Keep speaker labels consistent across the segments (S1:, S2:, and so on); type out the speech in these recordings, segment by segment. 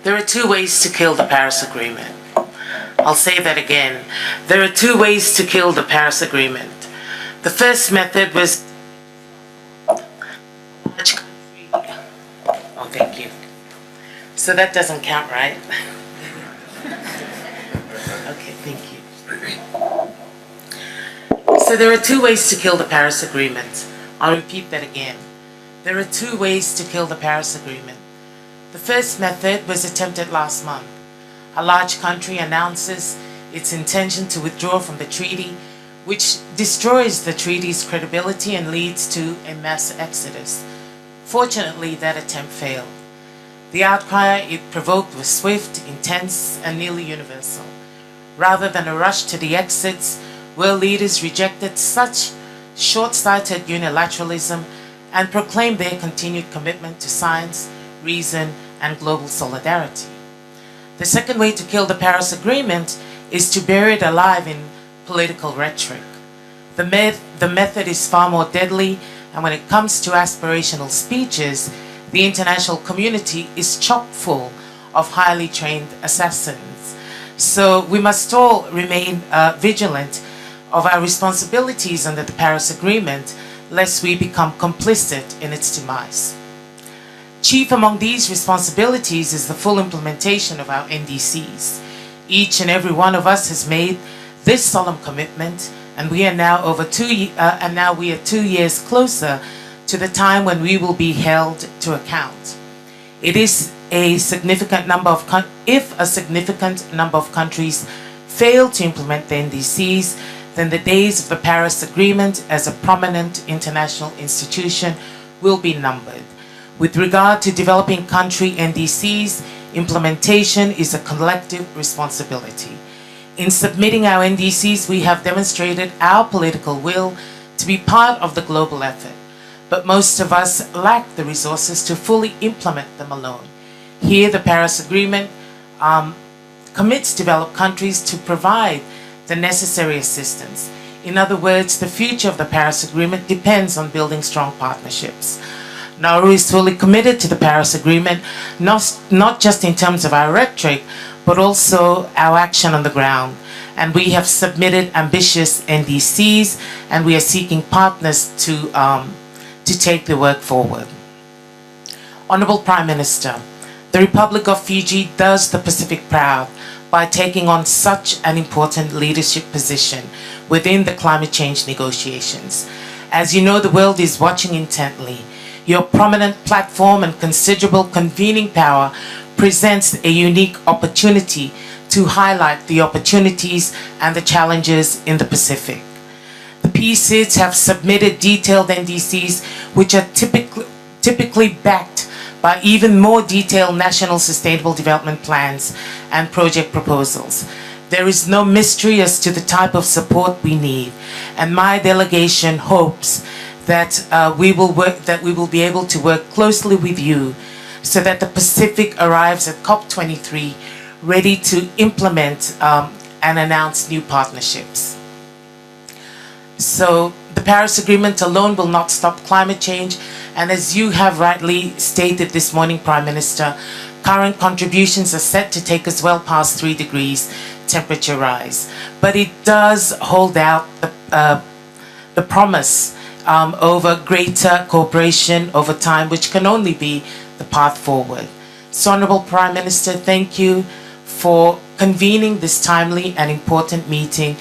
S1: There are two ways to kill the Paris Agreement. I'll say that again. There are two ways to kill the Paris Agreement. The first method was... Oh, thank you. So that doesn't count, right? Okay, thank you. So there are two ways to kill the Paris Agreement. I'll repeat that again. There are two ways to kill the Paris Agreement. The first method was attempted last month. A large country announces its intention to withdraw from the treaty, which destroys the treaty's credibility and leads to a mass exodus. Fortunately, that attempt failed. The outcry it provoked was swift, intense, and nearly universal. Rather than a rush to the exits, world leaders rejected such short-sighted unilateralism and proclaimed their continued commitment to science, reason, and global solidarity. The second way to kill the Paris Agreement is to bury it alive in political rhetoric. The method is far more deadly, and when it comes to aspirational speeches, the international community is chock full of highly trained assassins. So we must all remain vigilant of our responsibilities under the Paris Agreement, lest we become complicit in its demise. Chief among these responsibilities is the full implementation of our NDCs. Each and every one of us has made this solemn commitment, and we are now 2 years closer to the time when we will be held to account. It is a significant number of if a significant number of countries fail to implement the NDCs, then the days of the Paris Agreement as a prominent international institution will be numbered. With regard to developing country NDCs, implementation is a collective responsibility. In submitting our NDCs, we have demonstrated our political will to be part of the global effort, but most of us lack the resources to fully implement them alone. Here, the Paris Agreement commits developed countries to provide the necessary assistance. In other words, the future of the Paris Agreement depends on building strong partnerships. Nauru is fully committed to the Paris Agreement, not just in terms of our rhetoric, but also our action on the ground. And we have submitted ambitious NDCs, and we are seeking partners to take the work forward. Honorable Prime Minister, the Republic of Fiji does the Pacific proud by taking on such an important leadership position within the climate change negotiations. As you know, the world is watching intently. Your prominent platform and considerable convening power presents a unique opportunity to highlight the opportunities and the challenges in the Pacific. The PCIDs have submitted detailed NDCs which are typically backed by even more detailed national sustainable development plans and project proposals. There is no mystery as to the type of support we need, and my delegation hopes that we will be able to work closely with you so that the Pacific arrives at COP23 ready to implement and announce new partnerships. So the Paris Agreement alone will not stop climate change, and as you have rightly stated this morning, Prime Minister, current contributions are set to take us well past 3 degrees temperature rise. But it does hold out the promise over greater cooperation over time, which can only be the path forward. So, Honorable Prime Minister, thank you for convening this timely and important meeting,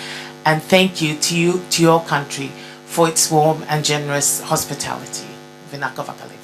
S1: and thank you to your country for its warm and generous hospitality. Vinaka Vakalev.